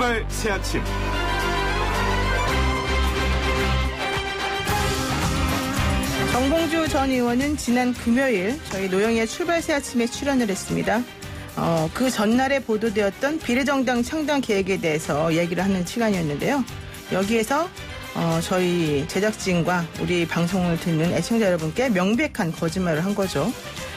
출발 새아침. 정봉주 전 의원은 지난 금요일 저희 노영희의 출발 새아침에 출연을 했습니다. 그 전날에 보도되었던 비례정당 창당 계획에 대해서 얘기를 하는 시간이었는데요. 여기에서 저희 제작진과 우리 방송을 듣는 애청자 여러분께 명백한 거짓말을 한 거죠.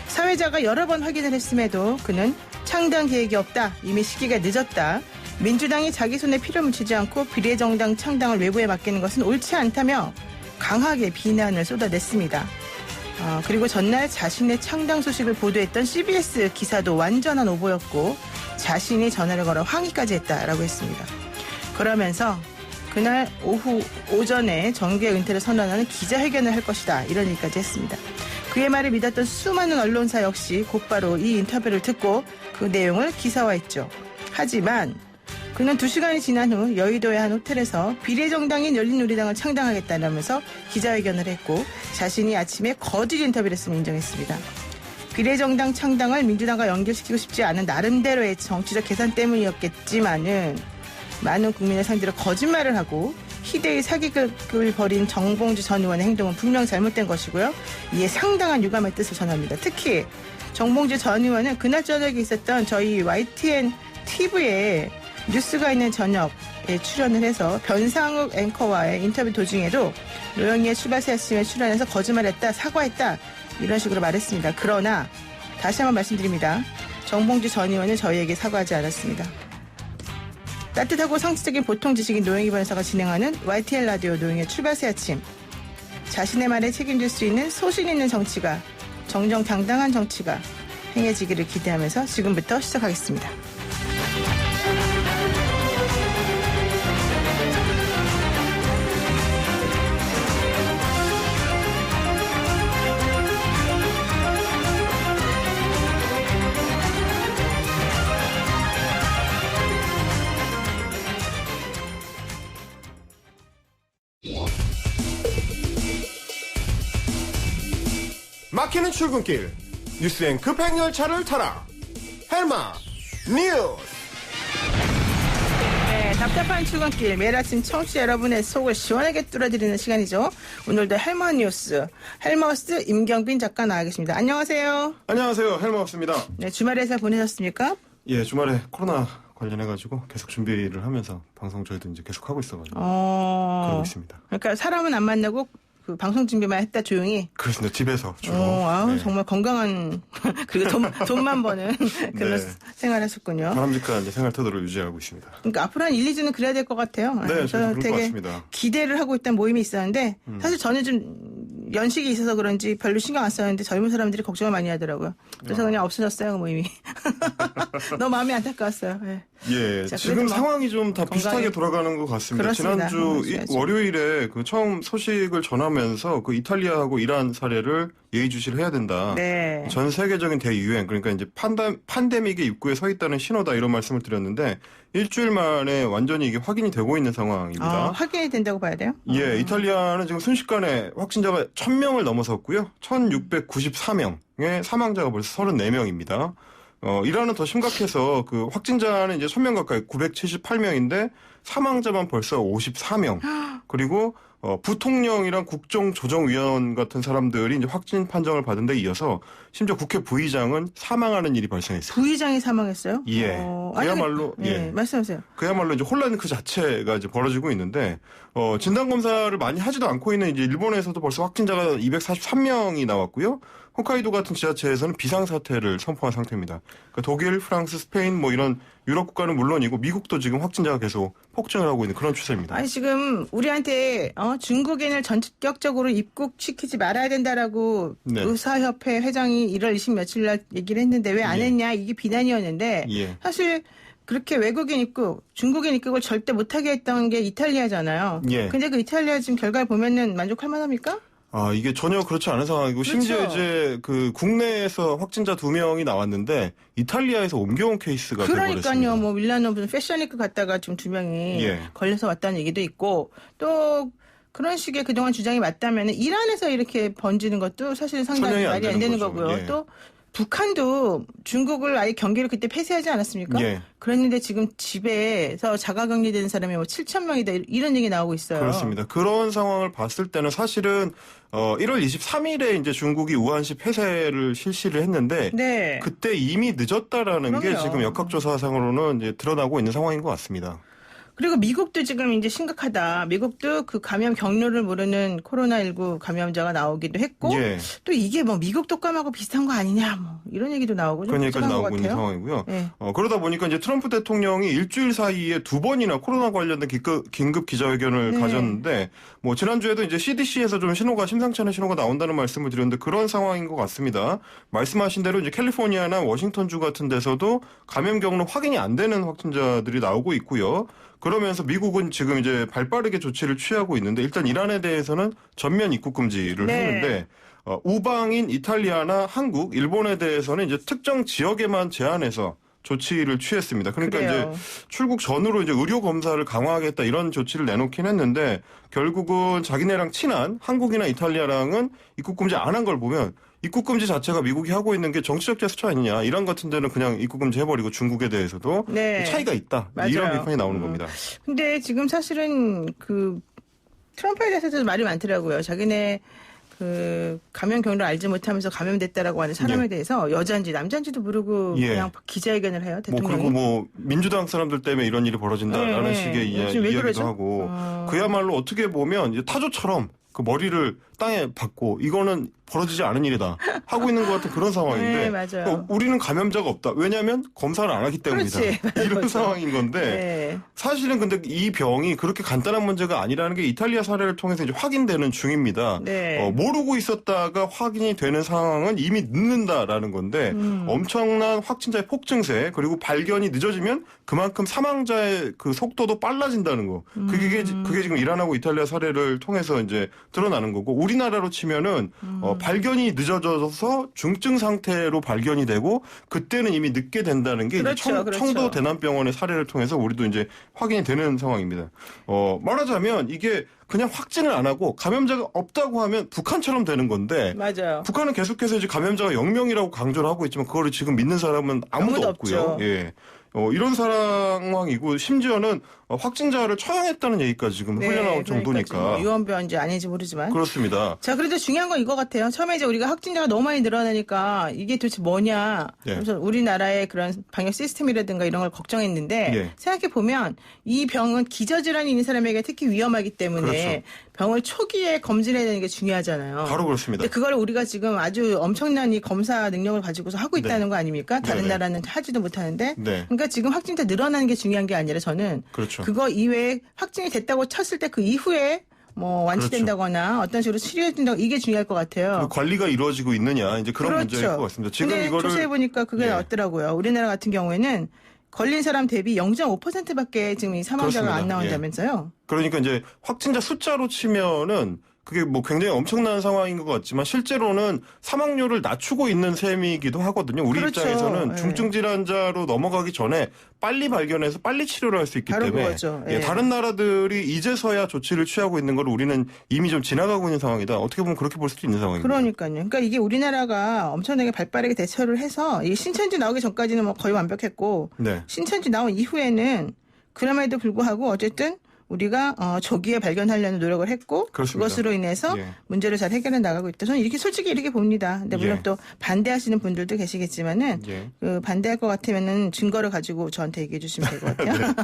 사회자가 여러 번 확인을 했음에도 그는 창당 계획이 없다. 이미 시기가 늦었다. 민주당이 자기 손에 피를 묻히지 않고 비례정당 창당을 외부에 맡기는 것은 옳지 않다며 강하게 비난을 쏟아냈습니다. 그리고 전날 자신의 창당 소식을 보도했던 CBS 기사도 완전한 오보였고 자신이 전화를 걸어 항의까지 했다라고 했습니다. 그러면서 그날 오전에 정계 은퇴를 선언하는 기자회견을 할 것이다 이런 얘기까지 했습니다. 그의 말을 믿었던 수많은 언론사 역시 곧바로 이 인터뷰를 듣고 그 내용을 기사화했죠. 하지만 그는 2시간이 지난 후 여의도의 한 호텔에서 비례정당인 열린우리당을 창당하겠다라면서 기자회견을 했고 자신이 아침에 거짓 인터뷰를 했음을 인정했습니다. 비례정당 창당을 민주당과 연결시키고 싶지 않은 나름대로의 정치적 계산 때문이었겠지만은 많은 국민을 상대로 거짓말을 하고 희대의 사기극을 벌인 정봉주 전 의원의 행동은 분명 잘못된 것이고요. 이에 상당한 유감의 뜻을 전합니다. 특히 정봉주 전 의원은 그날 저녁에 있었던 저희 YTN TV에 뉴스가 있는 저녁에 출연을 해서 변상욱 앵커와의 인터뷰 도중에도 노영희의 출발 새아침에 출연해서 거짓말했다, 사과했다 이런 식으로 말했습니다. 그러나 다시 한번 말씀드립니다. 정봉주 전 의원은 저희에게 사과하지 않았습니다. 따뜻하고 상식적인 보통 지식인 노영희 변호사가 진행하는 YTN 라디오 노영희의 출발 새아침. 자신의 말에 책임질 수 있는 소신 있는 정치가, 정정당당한 정치가 행해지기를 기대하면서 지금부터 시작하겠습니다. 막히는 출근길 뉴스엔 급행열차를 타라. 헬마 뉴스. 네, 답답한 출근길 매일 아침 청취자 여러분의 속을 시원하게 뚫어드리는 시간이죠. 오늘도 헬마 뉴스 헬마우스 임경빈 작가 나와 계십니다. 안녕하세요. 안녕하세요, 헬마우스입니다. 네, 주말에 잘 보내셨습니까? 예, 주말에 코로나 관련해가지고 계속 준비를 하면서 방송 저희도 이제 계속 하고 있어가지고 그러고 있습니다. 그러니까 사람은 안 만나고 그 방송 준비만 했다 조용히. 그렇습니다. 집에서 주로. 네. 정말 건강한 그리고 돈만 버는 그런 네. 생활하셨군요. 바람직한 이제 생활 태도를 유지하고 있습니다. 그러니까 앞으로 한 1, 2주는 그래야 될 것 같아요. 네, 저도 그럴 것 되게 같습니다. 기대를 하고 있던 모임이 있었는데 사실 저는 좀 연식이 있어서 그런지 별로 신경 안 썼는데 젊은 사람들이 걱정을 많이 하더라고요. 그래서 그냥 없어졌어요, 그 모임이. 너무 마음이 안타까웠어요. 네. 예, 자, 지금 상황이 좀 다 비슷하게 돌아가는 것 같습니다. 그렇습니다. 지난주 월요일에 그 처음 소식을 전하면서 그 이탈리아하고 이란 사례를 예의주시를 해야 된다. 네. 전 세계적인 대유행, 그러니까 이제 팬데믹의 입구에 서 있다는 신호다 이런 말씀을 드렸는데 일주일 만에 완전히 이게 확인이 되고 있는 상황입니다. 확인이 된다고 봐야 돼요? 예, 이탈리아는 지금 순식간에 확진자가 1000명을 넘어섰고요. 1694명의 사망자가 벌써 34명입니다. 이란은 더 심각해서 그 확진자는 이제 1000명 가까이 978명인데 사망자만 벌써 54명. 그리고 부통령이랑 국정조정위원 같은 사람들이 이제 확진 판정을 받은 데 이어서 심지어 국회 부의장은 사망하는 일이 발생했어요. 부의장이 사망했어요? 예. 그야말로 예. 말씀하세요. 그야말로 이제 혼란 그 자체가 이제 벌어지고 있는데 진단 검사를 많이 하지도 않고 있는 이제 일본에서도 벌써 확진자가 243명이 나왔고요. 홋카이도 같은 지자체에서는 비상사태를 선포한 상태입니다. 그러니까 독일, 프랑스, 스페인 뭐 이런 유럽 국가는 물론이고 미국도 지금 확진자가 계속 폭증을 하고 있는 그런 추세입니다. 아니 지금 우리한테 중국인을 전격적으로 입국시키지 말아야 된다라고 네. 의사협회 회장이 1월 20 며칠 날 얘기를 했는데 왜 안 했냐 이게 비난이었는데 사실 그렇게 외국인 입국, 중국인 입국을 절대 못하게 했던 게 이탈리아잖아요. 근데 그 이탈리아 지금 결과를 보면은 만족할 만합니까? 이게 전혀 그렇지 않은 상황이고 그렇죠. 심지어 이제 그 국내에서 확진자 2명이 나왔는데 이탈리아에서 옮겨온 케이스가 돼버렸습니다. 그러니까요. 뭐 밀라노 무슨 패션위크 갔다가 지금 2명이 걸려서 왔다는 얘기도 있고 또 그런 식의 그동안 주장이 맞다면 이란에서 이렇게 번지는 것도 사실 상당히 말이 안 되는 거고요. 또 북한도 중국을 아예 경계를 그때 폐쇄하지 않았습니까? 예. 그랬는데 지금 집에서 자가격리되는 사람이 뭐 7천 명이다 이런 얘기 나오고 있어요. 그렇습니다. 그런 상황을 봤을 때는 사실은 1월 23일에 이제 중국이 우한시 폐쇄를 실시를 했는데 네. 그때 이미 늦었다라는 게 그럼요. 지금 역학조사상으로는 이제 드러나고 있는 상황인 것 같습니다. 그리고 미국도 지금 이제 심각하다. 미국도 그 감염 경로를 모르는 코로나19 감염자가 나오기도 했고 예. 또 이게 뭐 미국 독감하고 비슷한 거 아니냐 뭐 이런 얘기도 나오고 좀 그런 얘기까지 복잡한 것 나오고 있는 같아요. 상황이고요. 네. 그러다 보니까 이제 트럼프 대통령이 일주일 사이에 2번이나 코로나 관련된 긴급 기자회견을 네. 가졌는데 뭐 지난주에도 이제 CDC에서 좀 심상치 않은 신호가 나온다는 말씀을 드렸는데 그런 상황인 것 같습니다. 말씀하신 대로 이제 캘리포니아나 워싱턴주 같은 데서도 감염 경로 확인이 안 되는 확진자들이 나오고 있고요. 그러면서 미국은 지금 이제 발빠르게 조치를 취하고 있는데 일단 이란에 대해서는 전면 입국 금지를 네. 했는데 우방인 이탈리아나 한국, 일본에 대해서는 이제 특정 지역에만 제한해서 조치를 취했습니다. 그러니까 그래요. 이제 출국 전후로 이제 의료 검사를 강화하겠다 이런 조치를 내놓긴 했는데 결국은 자기네랑 친한 한국이나 이탈리아랑은 입국 금지 안 한 걸 보면 입국 금지 자체가 미국이 하고 있는 게 정치적 제스처 아니냐. 이란 같은 데는 그냥 입국 금지 해버리고 중국에 대해서도 네. 차이가 있다. 맞아요. 이런 비판이 나오는 겁니다. 근데 지금 사실은 그 트럼프에 대해서도 말이 많더라고요. 자기네 그 감염 경로를 알지 못하면서 감염됐다라고 하는 사람에 예. 대해서 여자인지 남자인지도 모르고 예. 그냥 기자회견을 해요. 뭐 대통령이. 그리고 뭐 민주당 사람들 때문에 이런 일이 벌어진다라는 네, 식의 요즘 왜 이야기도 그러죠? 하고 그야말로 어떻게 보면 이제 타조처럼 그 머리를 땅에 박고 이거는 벌어지지 않은 일이다 하고 있는 것 같은 그런 상황인데 네, 맞아요. 그러니까 우리는 감염자가 없다. 왜냐하면 검사를 안 하기 때문이다. 그렇지. 이런 맞아. 상황인 건데 네. 사실은 근데 이 병이 그렇게 간단한 문제가 아니라는 게 이탈리아 사례를 통해서 이제 확인되는 중입니다. 네. 모르고 있었다가 확인이 되는 상황은 이미 늦는다라는 건데 엄청난 확진자의 폭증세 그리고 발견이 늦어지면 그만큼 사망자의 그 속도도 빨라진다는 거. 그게 지금 이란하고 이탈리아 사례를 통해서 이제 드러나는 거고 우리나라로 치면은 발견이 늦어져서 중증 상태로 발견이 되고 그때는 이미 늦게 된다는 게 그렇죠, 이제 그렇죠. 청도 대남병원의 사례를 통해서 우리도 이제 확인이 되는 상황입니다. 말하자면 이게 그냥 확진을 안 하고 감염자가 없다고 하면 북한처럼 되는 건데 맞아요. 북한은 계속해서 이제 감염자가 0명이라고 강조를 하고 있지만 그거를 지금 믿는 사람은 아무도 없고요. 없죠. 예. 이런 상황이고 심지어는 확진자를 처형했다는 얘기까지 지금 흘러나올 정도니까. 그러니까 유언변인지 아닌지 모르지만. 그렇습니다. 자, 그래도 중요한 건 이거 같아요. 처음에 이제 우리가 확진자가 너무 많이 늘어나니까 이게 도대체 뭐냐. 예. 그래서 우리나라의 그런 방역 시스템이라든가 이런 걸 걱정했는데 예. 생각해 보면 이 병은 기저질환이 있는 사람에게 특히 위험하기 때문에 그렇죠. 병을 초기에 검진해야 되는 게 중요하잖아요. 바로 그렇습니다. 근데 그걸 우리가 지금 아주 엄청난 이 검사 능력을 가지고서 하고 있다는 거 아닙니까? 다른 네네. 나라는 하지도 못하는데. 네. 그러니까 지금 확진자 늘어나는 게 중요한 게 아니라 저는 그렇죠. 그거 이외에 확진이 됐다고 쳤을 때 그 이후에 뭐 완치된다거나 어떤 식으로 치료해준다고 이게 중요할 것 같아요. 그 관리가 이루어지고 있느냐 이제 그런 문제일 것 같습니다. 지금 근데 이거를 조사해보니까 그게 예. 나왔더라고요. 우리나라 같은 경우에는 걸린 사람 대비 0.5%밖에 지금 이 사망자가 그렇습니다. 안 나온다면서요. 그러니까 이제 확진자 숫자로 치면은 그게 뭐 굉장히 엄청난 상황인 것 같지만 실제로는 사망률을 낮추고 있는 셈이기도 하거든요. 우리 그렇죠. 입장에서는 예. 중증 질환자로 넘어가기 전에 빨리 발견해서 빨리 치료를 할 수 있기 바로 때문에 그거죠. 예. 다른 나라들이 이제서야 조치를 취하고 있는 걸 우리는 이미 좀 지나가고 있는 상황이다. 어떻게 보면 그렇게 볼 수도 있는 상황입니다. 그러니까요. 그러니까 이게 우리나라가 엄청나게 발빠르게 대처를 해서 이 신천지 나오기 전까지는 뭐 거의 완벽했고 네. 신천지 나온 이후에는 그럼에도 불구하고 어쨌든 우리가 조기에 발견하려는 노력을 했고 그렇습니다. 그것으로 인해서 예. 문제를 잘 해결해 나가고 있다. 저는 이렇게 솔직히 이렇게 봅니다. 근데 물론 예. 또 반대하시는 분들도 계시겠지만은 예. 그 반대할 것 같으면은 증거를 가지고 저한테 얘기해 주시면 될 것 같아요.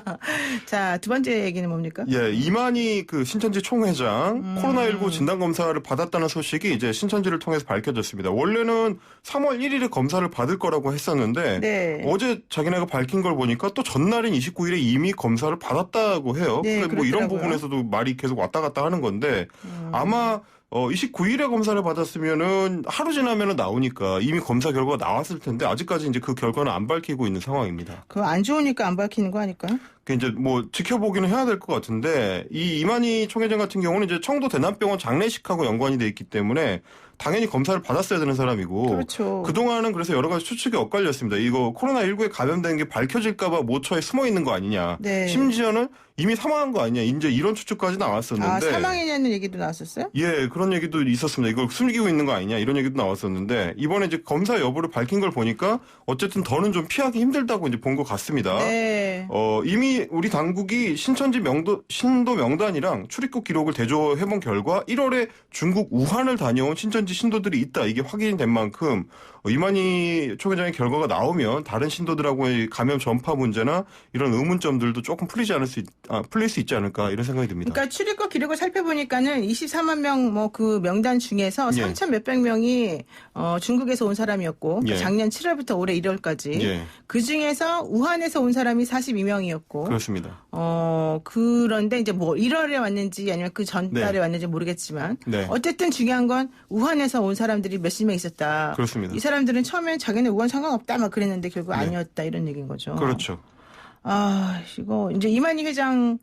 자, 두 번째 얘기는 뭡니까? 예, 이만희 그 신천지 총회장 코로나19 진단 검사를 받았다는 소식이 이제 신천지를 통해서 밝혀졌습니다. 원래는 3월 1일에 검사를 받을 거라고 했었는데 네. 어제 자기네가 밝힌 걸 보니까 또 전날인 29일에 이미 검사를 받았다고 해요. 네, 그러니까 뭐 이런 그렇더라고요. 부분에서도 말이 계속 왔다 갔다 하는 건데 아마 29일에 검사를 받았으면은 하루 지나면은 나오니까 이미 검사 결과가 나왔을 텐데 아직까지 이제 그 결과는 안 밝히고 있는 상황입니다. 그거 안 좋으니까 안 밝히는 거 아닐까요? 이제 뭐 지켜보기는 해야 될 것 같은데 이 이만희 총회장 같은 경우는 이제 청도 대남병원 장례식하고 연관이 돼 있기 때문에 당연히 검사를 받았어야 되는 사람이고 그렇죠. 그동안은 그래서 여러 가지 추측이 엇갈렸습니다. 이거 코로나19에 감염된 게 밝혀질까 봐 모처에 숨어 있는 거 아니냐. 네. 심지어는 이미 사망한 거 아니냐. 이제 이런 추측까지 나왔었는데. 사망이냐는 얘기도 나왔었어요? 예, 그런 얘기도 있었습니다. 이걸 숨기고 있는 거 아니냐. 이런 얘기도 나왔었는데 이번에 이제 검사 여부를 밝힌 걸 보니까 어쨌든 더는 좀 피하기 힘들다고 이제 본 것 같습니다. 네. 이미 우리 당국이 신천지 신도 명단이랑 출입국 기록을 대조해본 결과 1월에 중국 우한을 다녀온 신천지 신도들이 있다. 이게 확인된 만큼 이만희 총회장의 결과가 나오면 다른 신도들하고의 감염 전파 문제나 이런 의문점들도 조금 풀릴 수 있지 않을까 이런 생각이 듭니다. 그러니까 출입국 기록을 살펴보니까는 24만 명 뭐 그 명단 중에서 예. 3천 몇백 명이 중국에서 온 사람이었고 예. 작년 7월부터 올해 1월까지 예, 그 중에서 우한에서 온 사람이 42명이었고 그렇습니다. 그런데 이제 뭐 1월에 왔는지 아니면 그 전달에 네. 왔는지 모르겠지만 네. 어쨌든 중요한 건 우한에서 온 사람들이 몇십 명 있었다. 그렇습니다. 이 사람들은 처음엔 자기네 우한 상관없다 막 그랬는데 결국 네. 아니었다 이런 얘기인 거죠. 그렇죠. 이거 이제 이만희 회장에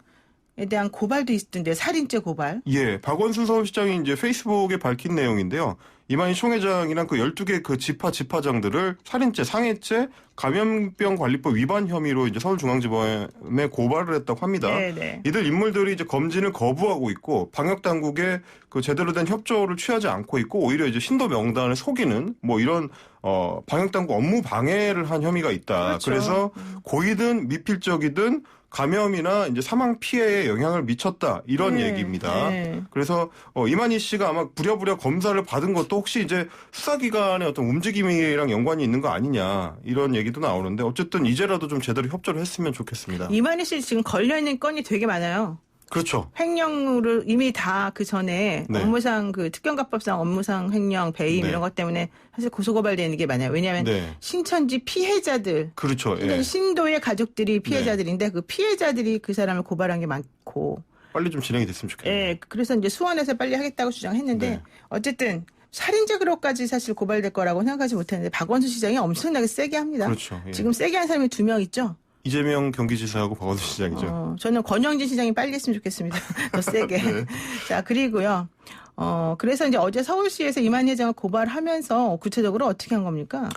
대한 고발도 있던데 살인죄 고발. 예, 박원순 서울시장이 이제 페이스북에 밝힌 내용인데요. 이만희 총회장이랑 그 12개 그 지파장들을 살인죄, 상해죄, 감염병 관리법 위반 혐의로 이제 서울중앙지법에 고발을 했다고 합니다. 네네. 이들 인물들이 이제 검진을 거부하고 있고 방역 당국에 그 제대로 된 협조를 취하지 않고 있고 오히려 이제 신도 명단을 속이는 뭐 이런 방역 당국 업무 방해를 한 혐의가 있다. 그렇죠. 그래서 고의든 미필적이든 감염이나 이제 사망 피해에 영향을 미쳤다 이런 네, 얘기입니다. 네. 그래서 이만희 씨가 아마 부랴부랴 검사를 받은 것도 혹시 이제 수사기관의 어떤 움직임이랑 연관이 있는 거 아니냐 이런 얘기도 나오는데 어쨌든 이제라도 좀 제대로 협조를 했으면 좋겠습니다. 이만희 씨 지금 걸려있는 건이 되게 많아요. 그렇죠. 횡령으로 이미 다 그 전에 네. 업무상 그 특경가법상 업무상 횡령, 배임 네. 이런 것 때문에 사실 고소고발되는 게 많아요. 왜냐하면 네. 신천지 피해자들, 그렇죠. 예. 신도의 가족들이 피해자들인데 그 피해자들이 그 사람을 고발한 게 많고. 빨리 좀 진행이 됐으면 좋겠네요. 예, 그래서 이제 수원에서 빨리 하겠다고 주장했는데 네. 어쨌든 살인죄로까지 사실 고발될 거라고 생각하지 못했는데 박원순 시장이 엄청나게 세게 합니다. 그렇죠. 예. 지금 세게 한 사람이 2명 있죠. 이재명 경기지사하고 박원순 시장이죠. 저는 권영진 시장이 빨리 했으면 좋겠습니다. 더 세게. 네. 자, 그리고요. 그래서 이제 어제 서울시에서 이만희 회장을 고발하면서 구체적으로 어떻게 한 겁니까?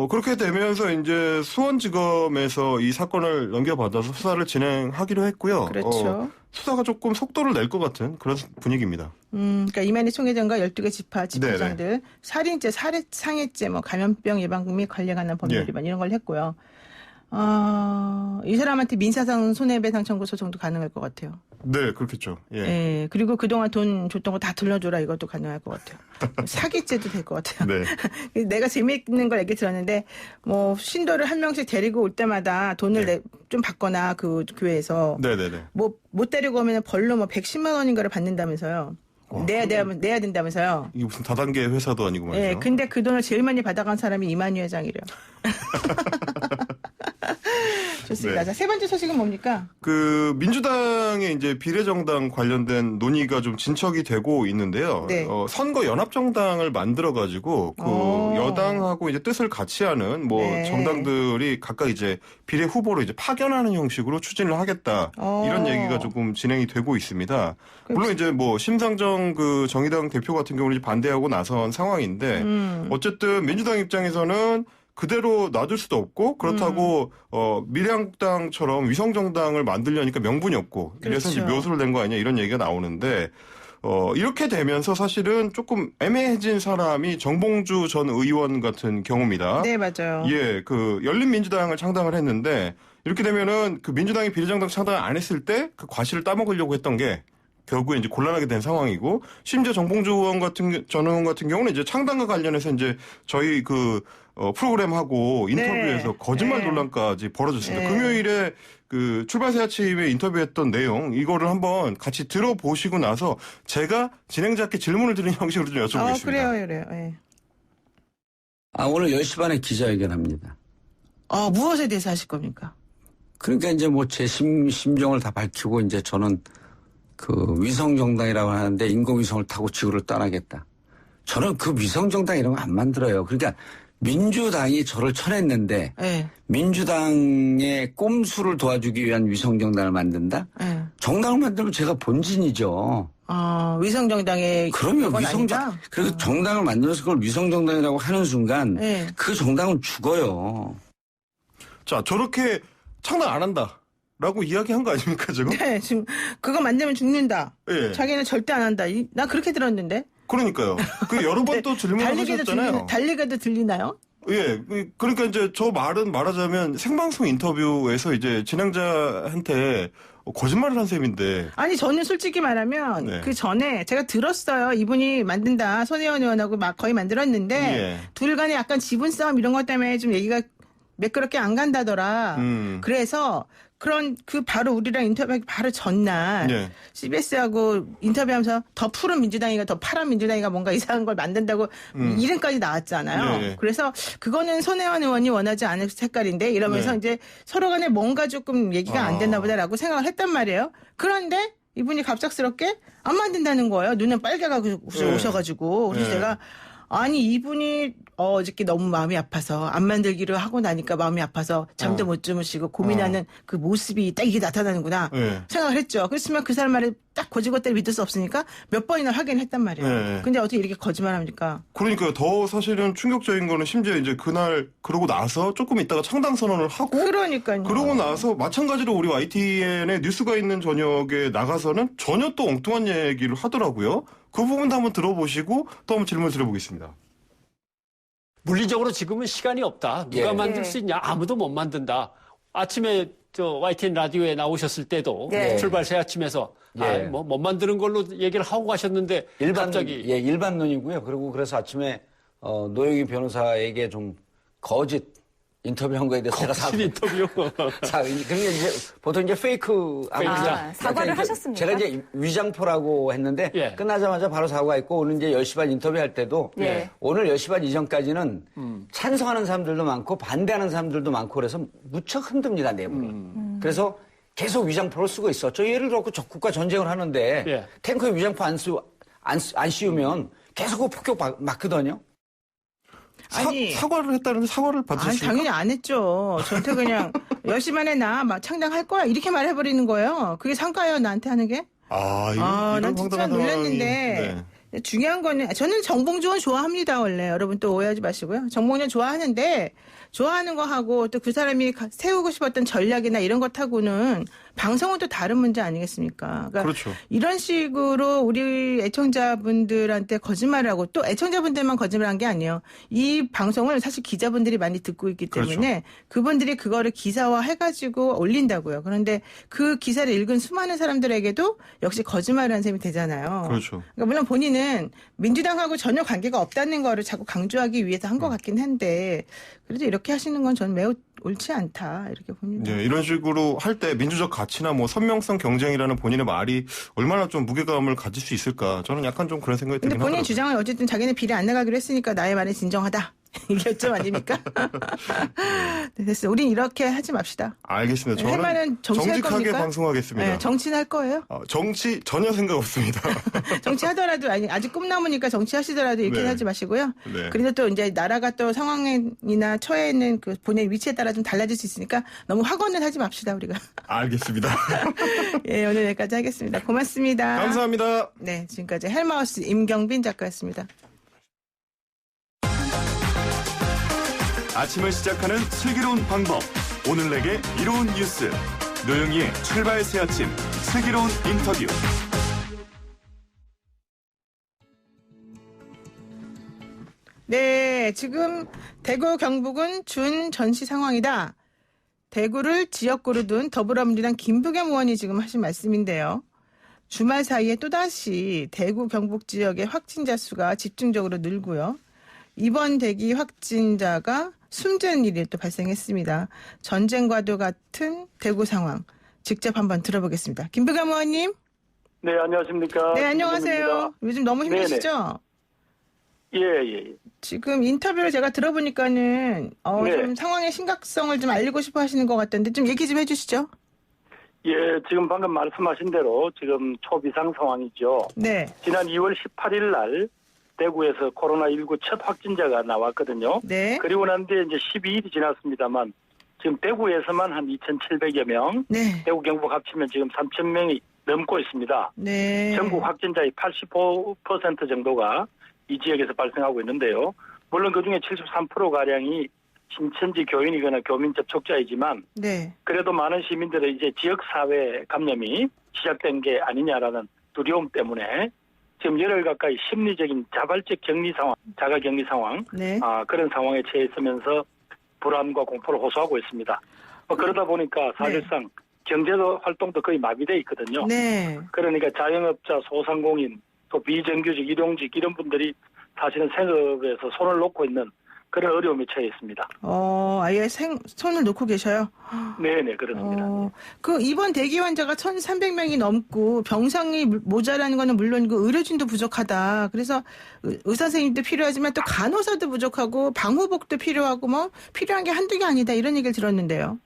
그렇게 되면서 이제 수원지검에서 이 사건을 넘겨받아서 수사를 진행하기로 했고요. 그렇죠. 수사가 조금 속도를 낼 것 같은 그런 분위기입니다. 그러니까 이만희 총회장과 12개 지파장들 네네. 살인죄, 상해죄, 뭐 감염병 예방 및 관리에 관한 법률 예. 위반 이런 걸 했고요. 이 사람한테 민사상 손해배상 청구 소송도 가능할 것 같아요. 네, 그렇겠죠. 예. 예. 그리고 그동안 돈 줬던 거 다 돌려줘라 이것도 가능할 것 같아요. 사기죄도 될 것 같아요. 네. 내가 재미있는 걸 얘기 들었는데 뭐 신도를 한 명씩 데리고 올 때마다 돈을 네. 좀 받거나 그 교회에서 네네네. 뭐 못 데리고 오면 벌로 뭐 110만 원인가를 받는다면서요. 내야 된다면서요. 이게 무슨 다단계 회사도 아니고 말이죠. 예. 근데 그 돈을 제일 많이 받아간 사람이 이만희 회장이래요. 좋습니다. 네. 자, 세 번째 소식은 뭡니까? 그 민주당의 이제 비례정당 관련된 논의가 좀 진척이 되고 있는데요. 네. 선거 연합정당을 만들어 가지고 그 여당하고 이제 뜻을 같이 하는 뭐 네. 정당들이 각각 이제 비례 후보를 이제 파견하는 형식으로 추진을 하겠다. 이런 얘기가 조금 진행이 되고 있습니다. 물론 이제 뭐 심상정 그 정의당 대표 같은 경우는 이제 반대하고 나선 상황인데 어쨌든 민주당 입장에서는 그대로 놔둘 수도 없고 그렇다고 미래한국당처럼 위성정당을 만들려니까 명분이 없고 그래서 이제 그렇죠. 묘수를 낸 거 아니냐 이런 얘기가 나오는데 이렇게 되면서 사실은 조금 애매해진 사람이 정봉주 전 의원 같은 경우입니다. 네, 맞아요. 예, 그 열린민주당을 창당을 했는데 이렇게 되면은 그 민주당이 비례정당 창당을 안 했을 때 그 과실을 따먹으려고 했던 게 결국에 이제 곤란하게 된 상황이고 심지어 정봉주 전 의원 같은 경우는 이제 창당과 관련해서 이제 저희 그 프로그램하고 인터뷰에서 네. 거짓말 네. 논란까지 벌어졌습니다. 네. 금요일에 그 출발새 아침에 인터뷰했던 내용 이거를 한번 같이 들어보시고 나서 제가 진행자께 질문을 드리는 형식으로 좀 여쭤보겠습니다. 그래요. 예. 오늘 10시 반에 기자회견합니다. 무엇에 대해서 하실 겁니까? 그러니까 이제 뭐 제 심정을 다 밝히고 이제 저는 그 위성정당이라고 하는데 인공위성을 타고 지구를 떠나겠다. 저는 그 위성정당 이런 거 안 만들어요. 그러니까 민주당이 저를 쳐냈는데 네. 민주당의 꼼수를 도와주기 위한 위성정당을 만든다? 네. 정당을 만들면 제가 본진이죠. 위성정당의 그러면 그건 위성정 아니다? 그리고 정당을 만들어서 그걸 위성정당이라고 하는 순간 네. 그 정당은 죽어요. 자, 저렇게 창당 안 한다라고 이야기한 거 아닙니까, 지금? 네, 지금 그거 만들면 죽는다. 예. 자기는 절대 안 한다. 나 그렇게 들었는데. 그러니까요. 그 여러 번 또 질문을 하셨잖아요. 달리게도 들리나요? 예, 그러니까 이제 저 말은 말하자면 생방송 인터뷰에서 이제 진행자한테 거짓말을 한 셈인데. 아니 저는 솔직히 말하면 네. 그 전에 제가 들었어요. 이분이 만든다. 손혜원 의원하고 막 거의 만들었는데 예. 둘 간에 약간 지분 싸움 이런 것 때문에 좀 얘기가 매끄럽게 안 간다더라. 그래서 그 바로 우리랑 인터뷰하기 바로 전날 예. CBS하고 인터뷰하면서 더 푸른 민주당이가 더 파란 민주당이가 뭔가 이상한 걸 만든다고 이름까지 나왔잖아요. 예. 그래서 그거는 손혜원 의원이 원하지 않을 색깔인데 이러면서 네. 이제 서로 간에 뭔가 조금 얘기가 안 됐나 보다라고 생각을 했단 말이에요. 그런데 이분이 갑작스럽게 안 만든다는 거예요. 눈은 빨개가지고 네. 오셔가지고. 그래서 네. 제가 아니 이분이 어저께 너무 마음이 아파서 안 만들기로 하고 나니까 마음이 아파서 잠도 못 주무시고 고민하는 그 모습이 딱 이게 나타나는구나 네. 생각을 했죠. 그렇지만 그 사람 말을 딱 고지고대로 믿을 수 없으니까 몇 번이나 확인했단 말이에요. 네. 근데 어떻게 이렇게 거짓말합니까? 그러니까요. 더 사실은 충격적인 거는 심지어 이제 그날 그러고 나서 조금 있다가 창당 선언을 하고 그러니까요. 그러고 나서 마찬가지로 우리 YTN에 뉴스가 있는 저녁에 나가서는 전혀 또 엉뚱한 얘기를 하더라고요. 그 부분도 한번 들어보시고 또 한번 질문 드려보겠습니다. 물리적으로 지금은 시간이 없다. 누가 예. 만들 수 있냐? 아무도 못 만든다. 아침에 저 YTN 라디오에 나오셨을 때도 예. 출발 새 아침에서 예. 못 만드는 걸로 얘기를 하고 가셨는데 갑자기 일반론이고요. 그리고 그래서 아침에 노영희 변호사에게 좀 거짓 인터뷰한 거에 대해서 제가 거친 인터뷰. 그게 이제 보통 이제 페이크 사과를 하셨습니까? 제가 이제 위장포라고 했는데 예. 끝나자마자 바로 사과했고 오늘 이제 10시 반 인터뷰할 때도 예. 오늘 10시 반 이전까지는 찬성하는 사람들도 많고 반대하는 사람들도 많고 그래서 무척 흔듭니다, 내부를. 그래서 계속 위장포를 쓰고 있어. 저 예를 들어 적국과 전쟁을 하는데 예. 탱크에 위장포 안 씌우면 계속 그 폭격 맞거든요. 사과를 했다는데 사과를 아니, 받으셨습니까? 당연히 안 했죠. 저한테 그냥 10시 반에 나 막 창당할 거야 이렇게 말해버리는 거예요. 그게 상가예요 나한테 하는 게? 난 진짜 황당한 놀랐는데 상황이, 중요한 거는 저는 정봉주원 좋아합니다 원래. 여러분 또 오해하지 마시고요. 정봉주원 좋아하는데 좋아하는 거 하고 또 그 사람이 세우고 싶었던 전략이나 이런 것하고는 방송은 또 다른 문제 아니겠습니까? 그러니까 그렇죠. 이런 식으로 우리 애청자분들한테 거짓말을 하고 또 애청자분들만 거짓말한 게 아니에요. 이 방송을 사실 기자분들이 많이 듣고 있기 때문에 그분들이 그거를 기사화해가지고 올린다고요. 그런데 그 기사를 읽은 수많은 사람들에게도 역시 거짓말을 한 셈이 되잖아요. 그렇죠. 그러니까 물론 본인은 민주당하고 전혀 관계가 없다는 거를 자꾸 강조하기 위해서 한 것 같긴 한데 그래도 이렇게 하시는 건 저는 매우 옳지 않다 이렇게 봅니다. 네, 이런 식으로 할 때 민주적 가치나 뭐 선명성 경쟁이라는 본인의 말이 얼마나 좀 무게감을 가질 수 있을까 저는 약간 좀 그런 생각이 근데 들긴 본인 하더라고요. 주장은 어쨌든 자기는 비리 안 나가기로 했으니까 나의 말은 진정하다. 이게 점 아닙니까? 네, 됐어요. 우린 이렇게 하지 맙시다. 알겠습니다. 할 저는 말은 정치할 정직하게 겁니까? 방송하겠습니다. 네, 정치는 할 거예요. 정치 전혀 생각 없습니다. 정치하더라도 아직 꿈나무니까 정치하시더라도 이렇게 네. 하지 마시고요. 네. 그래도 또 이제 나라가 또 상황이나 처해 있는 그 본인의 위치에 따라 좀 달라질 수 있으니까 너무 확언을 하지 맙시다 우리가. 알겠습니다. 예, 오늘 여기까지 하겠습니다. 고맙습니다. 감사합니다. 네, 지금까지 헬마우스 임경빈 작가였습니다. 아침을 시작하는 슬기로운 방법. 오늘 내게 이로운 뉴스. 노영희의 출발 새 아침. 슬기로운 인터뷰. 네, 지금 대구 경북은 준전시 상황이다. 대구를 지역구로 둔 더불어민주당 김부겸 의원이 지금 하신 말씀인데요. 주말 사이에 또다시 대구 경북 지역의 확진자 수가 집중적으로 늘고요. 이번 대기 확진자가 숨지는 일이 또 발생했습니다. 전쟁과도 같은 대구 상황 직접 한번 들어보겠습니다. 김부겸 의원님. 네, 안녕하십니까. 네, 안녕하세요. 요즘 너무 힘드시죠? 예. 지금 인터뷰를 제가 들어보니까는 네. 좀 상황의 심각성을 좀 알리고 싶어 하시는 것 같던데 좀 얘기 좀 해주시죠. 예, 지금 방금 말씀하신 대로 지금 초비상 상황이죠. 네. 지난 2월 18일 날 대구에서 코로나19 첫 확진자가 나왔거든요. 네. 그리고 난 뒤에 이제 12일이 지났습니다만 지금 대구에서만 한 2,700여 명, 네. 대구 경북 합치면 지금 3,000명이 넘고 있습니다. 네. 전국 확진자의 85% 정도가 이 지역에서 발생하고 있는데요. 물론 그중에 73%가량이 신천지 교인이거나 교민 접촉자이지만 네. 그래도 많은 시민들의 이제 지역사회 감염이 시작된 게 아니냐라는 두려움 때문에 지금 열흘 가까이 심리적인 자발적 격리 상황, 자가 격리 상황, 네. 그런 상황에 처해 있으면서 불안과 공포를 호소하고 있습니다. 그러다 보니까 사실상 경제 활동도 거의 마비돼 있거든요. 네. 그러니까 자영업자, 소상공인, 또 비정규직, 일용직 이런 분들이 사실은 생업에서 손을 놓고 있는 그런 어려움에 처해 있습니다. 아예 손을 놓고 계셔요? 네네, 그렇습니다. 그 이번 대기 환자가 1,300명이 넘고 병상이 모자라는 거는 물론 그 의료진도 부족하다. 그래서 의사 선생님도 필요하지만 또 간호사도 부족하고 방호복도 필요하고 뭐 필요한 게 한두 개 아니다 이런 얘기를 들었는데요.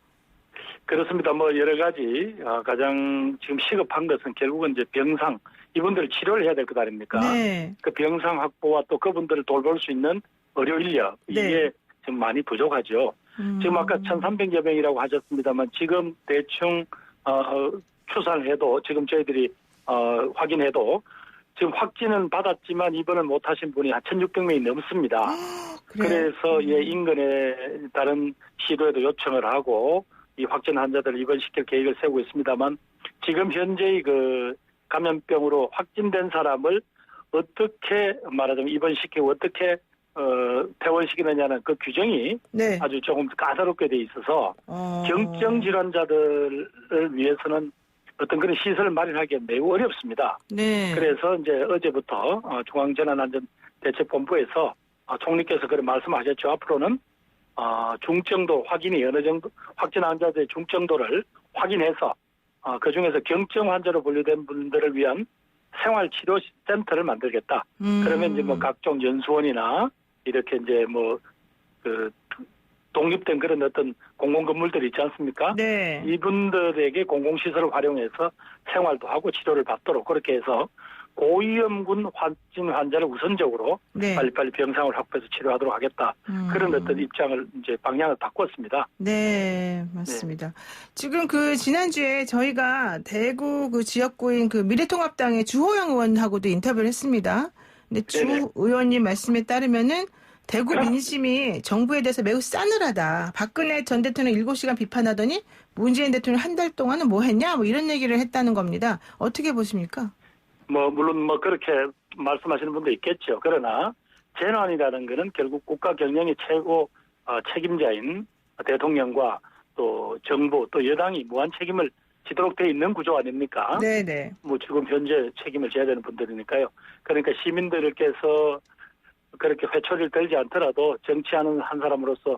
그렇습니다. 뭐 여러 가지 가장 지금 시급한 것은 결국은 이제 병상 이분들을 치료를 해야 될 것 아닙니까? 네. 그 병상 확보와 또 그분들을 돌볼 수 있는 의료 인력 이게 좀 많이 부족하죠. 지금 아까 1,300여 명이라고 하셨습니다만 지금 대충 추산해도 지금 저희들이 확인해도 지금 확진은 받았지만 입원을 못하신 분이 한 1,600명이 넘습니다. 그래서 인근에 다른 시도에도 요청을 하고 이 확진 환자들을 입원시킬 계획을 세우고 있습니다만 지금 현재의 그 감염병으로 확진된 사람을 어떻게 말하자면 입원시키고 어떻게 퇴원시키느냐는 그 규정이 아주 조금 까다롭게 돼 있어서 경증 질환자들을 위해서는 어떤 그런 시설을 마련하기 매우 어렵습니다. 네. 그래서 이제 어제부터 중앙재난안전대책본부에서 총리께서 그런 말씀하셨죠. 앞으로는 중증도 확인이 어느 정도 확진 환자들의 중증도를 확인해서 그 중에서 경증 환자로 분류된 분들을 위한 생활치료센터를 만들겠다. 그러면 이제 뭐 각종 연수원이나 이렇게 이제 뭐 그 독립된 그런 어떤 공공건물들이 있지 않습니까? 네. 이분들에게 공공시설을 활용해서 생활도 하고 치료를 받도록 그렇게 해서 고위험군 확진 환자를 우선적으로 빨리빨리 병상을 확보해서 치료하도록 하겠다. 그런 어떤 입장을 이제 방향을 바꿨습니다. 네, 맞습니다. 지금 그 지난주에 저희가 대구 그 지역구인 그 미래통합당의 주호영 의원하고도 인터뷰를 했습니다. 근데 주 의원님 말씀에 따르면은 대구 민심이 정부에 대해서 매우 싸늘하다. 박근혜 전 대통령 7시간 비판하더니 문재인 대통령 한 달 동안은 뭐 했냐? 뭐 이런 얘기를 했다는 겁니다. 어떻게 보십니까? 물론 그렇게 말씀하시는 분도 있겠죠. 그러나 재난이라는 것은 결국 국가 경영의 최고 책임자인 대통령과 또 정부 또 여당이 무한 책임을 지도록 돼 있는 구조 아닙니까? 네네. 뭐 지금 현재 책임을 져야 되는 분들이니까요. 그러니까 시민들께서 그렇게 회초리를 들지 않더라도 정치하는 한 사람으로서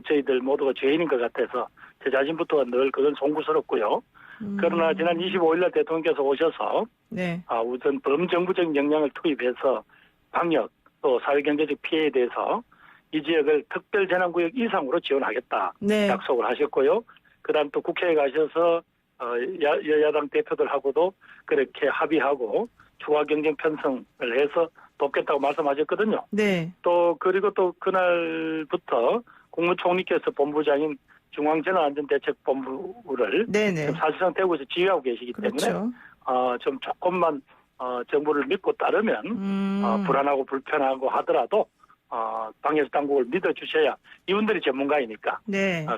저희들 모두가 죄인인 것 같아서 제 자신부터가 늘 그건 송구스럽고요. 그러나 지난 25일 날 대통령께서 오셔서 우선 범정부적 역량을 투입해서 방역 또 사회경제적 피해에 대해서 이 지역을 특별재난구역 이상으로 지원하겠다 약속을 하셨고요. 그다음 또 국회에 가셔서 여야당 대표들하고도 그렇게 합의하고 추가 경쟁 편성을 해서 돕겠다고 말씀하셨거든요. 네. 또 그리고 또 그날부터 국무총리께서 본부장인 중앙재난안전대책본부를 지금 사실상 대구에서 지휘하고 계시기 때문에 좀 조금만 정부를 믿고 따르면 불안하고 불편하고 하더라도 방역 당국을 믿어주셔야 이분들이 전문가이니까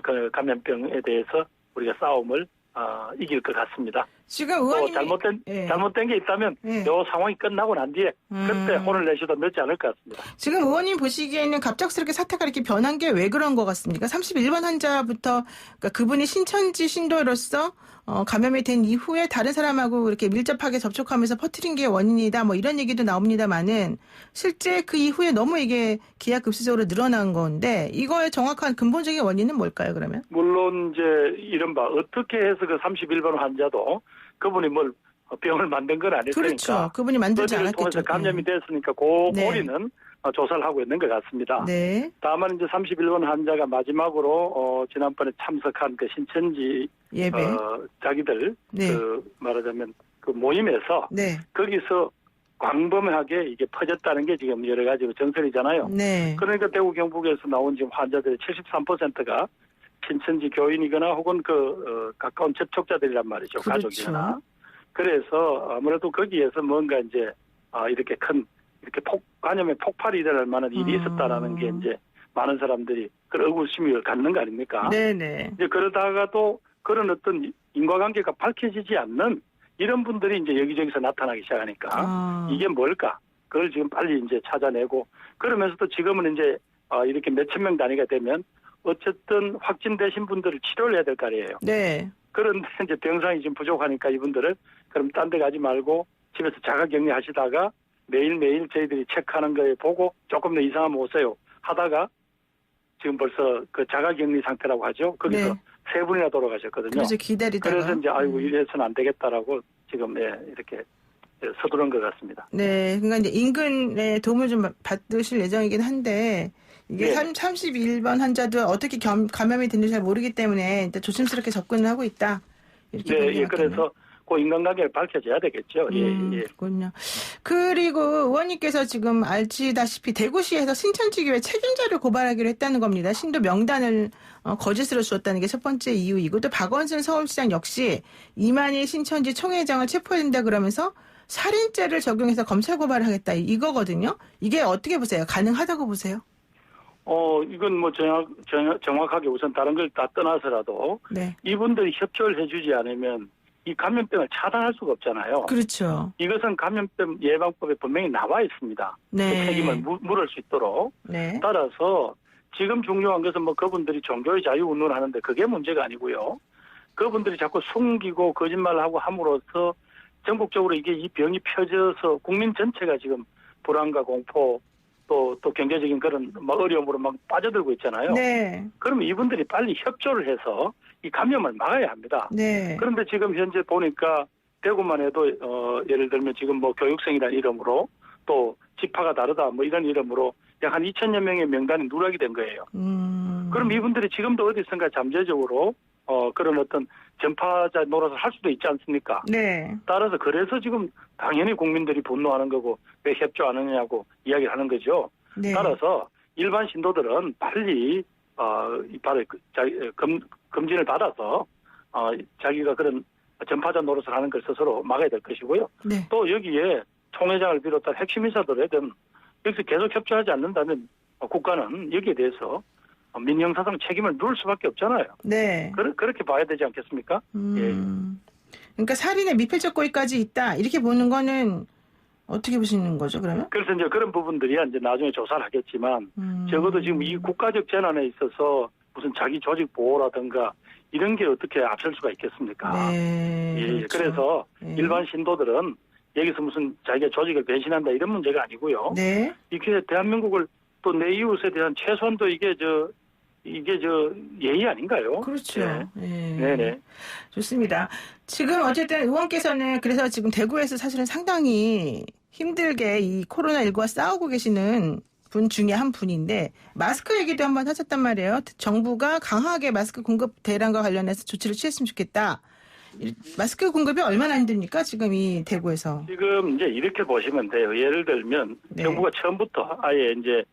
그 감염병에 대해서 우리가 싸움을 이길 것 같습니다. 지금 의원님이 잘못된 게 있다면 이 상황이 끝나고 난 뒤에 그때 혼을 내셔도 늦지 않을 것 같습니다. 지금 의원님 보시기에는 갑작스럽게 사태가 이렇게 변한 게 왜 그런 것 같습니까? 31번 환자부터 그러니까 그분이 신천지 신도로서 감염이 된 이후에 다른 사람하고 이렇게 밀접하게 접촉하면서 퍼뜨린 게 원인이다 뭐 이런 얘기도 나옵니다만은 실제 그 이후에 너무 이게 기하급수적으로 늘어난 건데 이거의 정확한 근본적인 원인은 뭘까요 그러면? 물론 이제 이른바 어떻게 해서 그 31번 환자도 그분이 뭘 병을 만든 건 아니니까 그렇죠. 그분이 만들지 않았겠죠. 통해서 감염이 됐으니까 그 고리는 조사를 하고 있는 것 같습니다. 다만 이제 31번 환자가 마지막으로 지난번에 참석한 그 신천지 예배 자기들 그 말하자면 그 모임에서 거기서 광범하게 이게 퍼졌다는 게 지금 여러 가지 정설이잖아요. 네. 그러니까 대구 경북에서 나온 지금 환자들의 73%가 친천지 교인이거나 혹은 가까운 접촉자들이란 말이죠. 그렇죠. 가족이거나. 그래서 아무래도 거기에서 뭔가 이제 이렇게 감염의 폭발이 일어날 만한 일이 있었다라는 게 이제 많은 사람들이 그런 의구심을 갖는 거 아닙니까? 네네. 이제 그러다가도 그런 어떤 인과관계가 밝혀지지 않는 이런 분들이 이제 여기저기서 나타나기 시작하니까 이게 뭘까? 그걸 지금 빨리 이제 찾아내고 그러면서도 지금은 이제 이렇게 몇천 명 단위가 되면 어쨌든 확진되신 분들을 치료를 해야 될 거 아니에요. 네. 그런데 이제 병상이 지금 부족하니까 이분들을 그럼 딴 데 가지 말고 집에서 자가격리 하시다가 매일매일 저희들이 체크하는 거에 보고 조금 더 이상하면 오세요 하다가 지금 벌써 그 자가격리 상태라고 하죠. 거기서 네. 3분이나 돌아가셨거든요. 그래서 기다리다가. 그래서 이제 아이고 이래서는 안 되겠다라고 지금 이렇게 서두른 것 같습니다. 네. 그러니까 이제 인근의 도움을 좀 받으실 예정이긴 한데 이게 네. 31번 환자도 어떻게 감염이 됐는지 잘 모르기 때문에 일단 조심스럽게 접근을 하고 있다. 이렇게 보는 네, 것 같네요. 그래서 그 인간관계를 밝혀져야 되겠죠. 예. 그렇군요. 그리고 의원님께서 지금 아시다시피 대구시에서 신천지교회 책임자를 고발하기로 했다는 겁니다. 신도 명단을 거짓으로 주었다는 게 첫 번째 이유이고 또 박원순 서울시장 역시 이만희 신천지 총회장을 체포해야 된다 그러면서 살인죄를 적용해서 검찰 고발을 하겠다 이거거든요. 이게 어떻게 보세요? 가능하다고 보세요? 이건 뭐 정확하게 우선 다른 걸 다 떠나서라도 네. 이분들이 협조를 해주지 않으면 이 감염병을 차단할 수가 없잖아요. 그렇죠. 이것은 감염병 예방법에 분명히 나와 있습니다. 네. 그 책임을 물을 수 있도록. 네. 따라서 지금 중요한 것은 뭐 그분들이 종교의 자유 운운하는데 그게 문제가 아니고요. 그분들이 자꾸 숨기고 거짓말하고 함으로써 전국적으로 이게 이 병이 펴져서 국민 전체가 지금 불안과 공포 또 경제적인 그런 어려움으로 막 빠져들고 있잖아요. 네. 그러면 이분들이 빨리 협조를 해서 이 감염을 막아야 합니다. 네. 그런데 지금 현재 보니까 대구만 해도 예를 들면 지금 뭐 교육생이라는 이름으로 또 지파가 다르다 뭐 이런 이름으로 약 한 2천여 명의 명단이 누락이 된 거예요. 그럼 이분들이 지금도 어디선가 잠재적으로 그런 어떤 전파자 노릇을 할 수도 있지 않습니까? 네. 따라서 그래서 지금 당연히 국민들이 분노하는 거고 왜 협조 안 하느냐고 이야기를 하는 거죠. 네. 따라서 일반 신도들은 빨리 검진을 받아서 자기가 그런 전파자 노릇을 하는 걸 스스로 막아야 될 것이고요. 네. 또 여기에 총회장을 비롯한 핵심 인사들에든 여기서 계속 협조하지 않는다면 국가는 여기에 대해서 민형사상 책임을 물을 수밖에 없잖아요. 네. 그렇게 봐야 되지 않겠습니까? 예. 그러니까 살인의 미필적 고의까지 있다 이렇게 보는 거는 어떻게 보시는 거죠 그러면? 그래서 이제 그런 부분들이 이제 나중에 조사를 하겠지만 적어도 지금 이 국가적 재난에 있어서 무슨 자기 조직 보호라든가 이런 게 어떻게 앞설 수가 있겠습니까? 네. 예. 그렇죠. 그래서 네. 일반 신도들은 여기서 무슨 자기가 조직을 배신한다 이런 문제가 아니고요. 네. 이게 대한민국을 또 내 이웃에 대한 최소한도 이게 예의 아닌가요? 그렇죠. 네. 네. 네네. 좋습니다. 지금 어쨌든 의원께서는 그래서 지금 대구에서 사실은 상당히 힘들게 이 코로나19와 싸우고 계시는 분 중에 한 분인데 마스크 얘기도 한번 하셨단 말이에요. 정부가 강하게 마스크 공급 대란과 관련해서 조치를 취했으면 좋겠다. 마스크 공급이 얼마나 힘듭니까? 지금 이 대구에서. 지금 이제 이렇게 보시면 돼요. 예를 들면 네. 정부가 처음부터 아예 이제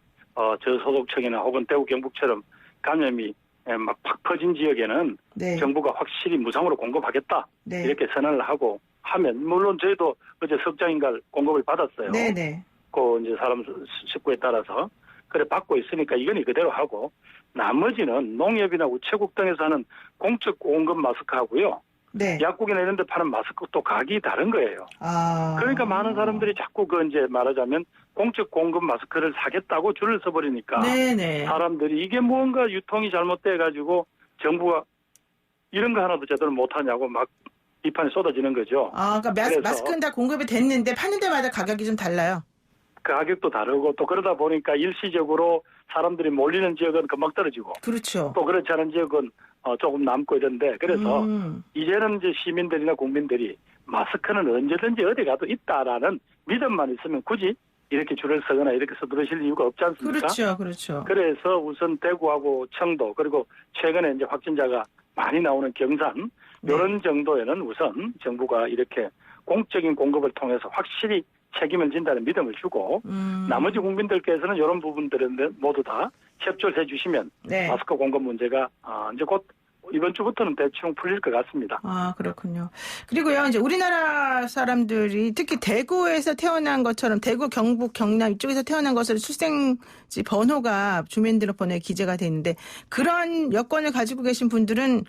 저소득층이나 혹은 대구 경북처럼 감염이 막 팍 퍼진 지역에는 네. 정부가 확실히 무상으로 공급하겠다 네. 이렇게 선언을 하고 하면 물론 저희도 어제 석장인가 공급을 받았어요. 네네. 그 이제 사람 식구에 따라서 그래 받고 있으니까 이건 이대로 하고 나머지는 농협이나 우체국 등에서 하는 공적 공급 마스크 하고요. 네. 약국이나 이런 데 파는 마스크 또 가격이 다른 거예요. 아. 그러니까 많은 사람들이 자꾸 이제 말하자면 공적 공급 마스크를 사겠다고 줄을 서버리니까 네네. 사람들이 이게 뭔가 유통이 잘못돼가지고 정부가 이런 거 하나도 제대로 못하냐고 막 비판이 쏟아지는 거죠. 아, 그러니까 그래서 마스크는 다 공급이 됐는데 파는 데마다 가격이 좀 달라요. 가격도 다르고 또 그러다 보니까 일시적으로 사람들이 몰리는 지역은 금방 떨어지고 그렇죠. 또 그렇지 않은 지역은 조금 남고 이런데 그래서 음. 이제는 이제 시민들이나 국민들이 마스크는 언제든지 어디 가도 있다라는 믿음만 있으면 굳이 이렇게 줄을 서거나 이렇게 서두르실 이유가 없지 않습니까? 그렇죠, 그렇죠. 그래서 우선 대구하고 청도 그리고 최근에 이제 확진자가 많이 나오는 경산 네. 이런 정도에는 우선 정부가 이렇게 공적인 공급을 통해서 확실히 책임을 진다는 믿음을 주고 나머지 국민들께서는 이런 부분들은 모두 다 협조를 해주시면 네. 마스크 공급 문제가 이제 곧 이번 주부터는 대충 풀릴 것 같습니다. 아, 그렇군요. 그리고요, 이제 우리나라 사람들이 특히 대구에서 태어난 것처럼 대구, 경북, 경남 이쪽에서 태어난 것으로 출생지 번호가 주민등록번호에 기재가 돼 있는데 그런 여건을 가지고 계신 분들은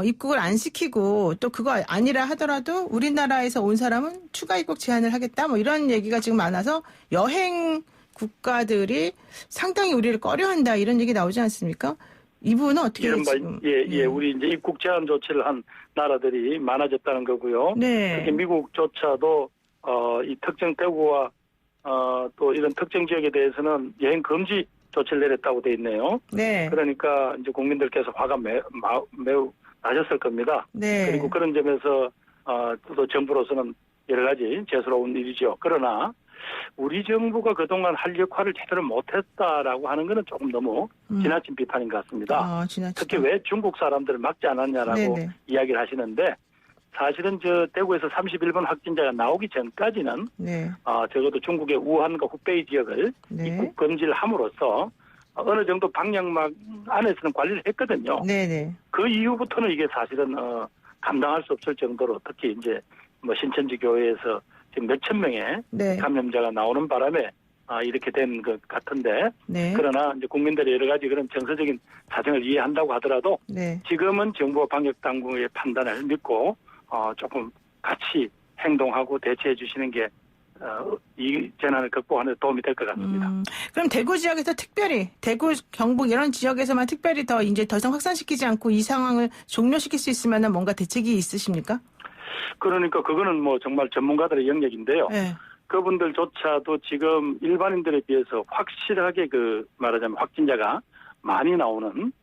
입국을 안 시키고 또 그거 아니라 하더라도 우리나라에서 온 사람은 추가 입국 제한을 하겠다 뭐 이런 얘기가 지금 많아서 여행 국가들이 상당히 우리를 꺼려한다 이런 얘기 나오지 않습니까? 이 부분은 어떻게 지금? 우리 이제 입국 제한 조치를 한 나라들이 많아졌다는 거고요. 네. 특히 미국조차도 이 특정 대구와 또 이런 특정 지역에 대해서는 여행 금지 조치를 내렸다고 돼 있네요. 네. 그러니까 이제 국민들께서 화가 매우 나셨을 겁니다. 네. 그리고 그런 점에서 또 정부로서는 여러 가지 죄스러운 일이죠. 그러나 우리 정부가 그동안 할 역할을 제대로 못했다라고 하는 것은 조금 너무 지나친 비판인 것 같습니다. 특히 왜 중국 사람들을 막지 않았냐라고 네네. 이야기를 하시는데 사실은 저 대구에서 31번 확진자가 나오기 전까지는 네. 적어도 중국의 우한과 후베이 지역을 네. 입국 금지를 함으로써 어느 정도 방역망 안에서는 관리를 했거든요. 네네. 그 이후부터는 이게 사실은 감당할 수 없을 정도로 특히 이제 뭐 신천지 교회에서 지금 몇천 명의 네. 감염자가 나오는 바람에 이렇게 된 것 같은데 네. 그러나 이제 국민들의 여러 가지 그런 정서적인 사정을 이해한다고 하더라도 네. 지금은 정부와 방역 당국의 판단을 믿고 조금 같이 행동하고 대처해 주시는 게 이 재난을 극복하는 데 도움이 될 것 같습니다. 그럼 대구 지역에서 특별히 대구, 경북 이런 지역에서만 특별히 더 이제 더 이상 확산시키지 않고 이 상황을 종료시킬 수 있을 만한 뭔가 대책이 있으십니까? 그러니까 그거는 뭐 정말 전문가들의 영역인데요. 네. 그분들조차도 지금 일반인들에 비해서 확실하게 말하자면 확진자가 많이 나오는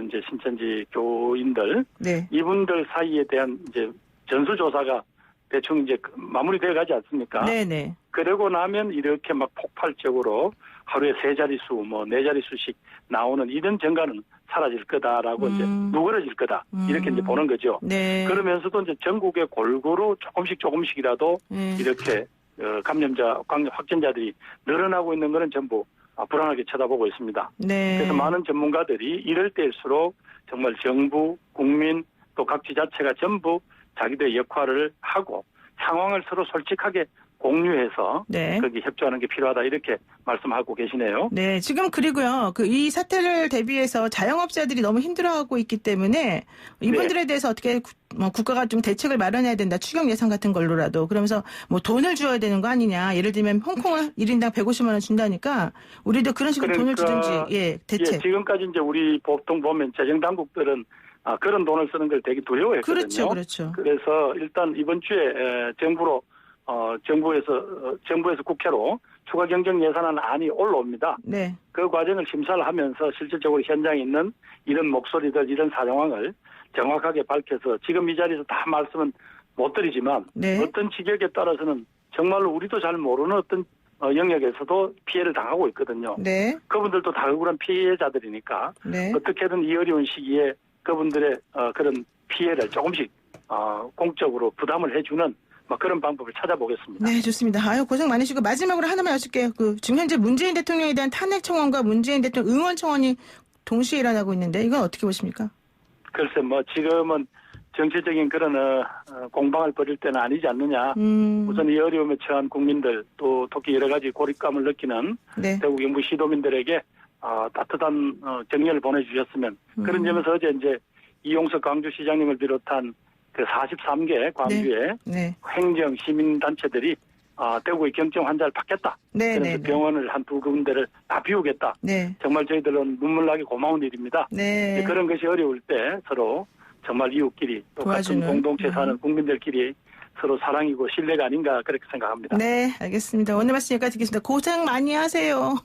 이제 신천지 교인들 네. 이분들 사이에 대한 이제 전수조사가 대충 이제 마무리되어 가지 않습니까? 네네. 그러고 나면 이렇게 막 폭발적으로 하루에 3자릿수, 4자릿수씩 나오는 이런 증가는 사라질 거다라고 이제 누그러질 거다. 이렇게 이제 보는 거죠. 네. 그러면서도 이제 전국에 골고루 조금씩이라도 네. 이렇게 감염자, 확진자들이 늘어나고 있는 거는 전부 불안하게 쳐다보고 있습니다. 네. 그래서 많은 전문가들이 이럴 때일수록 정말 정부, 국민 또 각 지자체가 전부 자기들의 역할을 하고 상황을 서로 솔직하게 공유해서 네. 거기 협조하는 게 필요하다 이렇게 말씀하고 계시네요. 네, 지금 그리고요. 이 사태를 대비해서 자영업자들이 너무 힘들어하고 있기 때문에 이분들에 대해서 어떻게 국가가 좀 대책을 마련해야 된다. 추경 예산 같은 걸로라도. 그러면서 뭐 돈을 줘야 되는 거 아니냐. 예를 들면 홍콩은 1인당 150만 원 준다니까 우리도 그런 식으로 돈을 주든지 대책. 지금까지 이제 우리 보통 보면 재정 당국들은 그런 돈을 쓰는 걸 되게 두려워했거든요. 그렇죠. 그래서 일단 이번 주에 정부에서 국회로 추가 경정 예산안이 올라옵니다. 네. 그 과정을 심사를 하면서 실질적으로 현장에 있는 이런 목소리들, 이런 상황을 정확하게 밝혀서 지금 이 자리에서 다 말씀은 못 드리지만 네. 어떤 지역에 따라서는 정말로 우리도 잘 모르는 어떤 영역에서도 피해를 당하고 있거든요. 네. 그분들도 다 억울한 피해자들이니까 네. 어떻게든 이 어려운 시기에 그분들의 그런 피해를 조금씩 공적으로 부담을 해주는 그런 방법을 찾아보겠습니다. 네, 좋습니다. 아유, 고생 많으시고 마지막으로 하나만 여쭐게요. 지금 현재 문재인 대통령에 대한 탄핵 청원과 문재인 대통령 응원 청원이 동시에 일어나고 있는데 이건 어떻게 보십니까? 글쎄 지금은 정치적인 그런 공방을 벌일 때는 아니지 않느냐. 우선 이 어려움에 처한 국민들 또 특히 여러 가지 고립감을 느끼는 네. 대구 경북 시도민들에게 따뜻한 정리를 보내주셨으면 그런 점에서 어제 이제 이용석 광주시장님을 비롯한 그 43개 광주의 네. 행정 시민단체들이 대구의 경증 환자를 받겠다. 네, 그래서 네, 병원을 한 2군데를 다 비우겠다. 네. 정말 저희들은 눈물나게 고마운 일입니다. 네. 그런 것이 어려울 때 서로 정말 이웃끼리 똑같은 공동체 사는 국민들끼리 서로 사랑이고 신뢰가 아닌가 그렇게 생각합니다. 네, 알겠습니다. 오늘 말씀 여기까지 듣겠습니다. 고생 많이 하세요.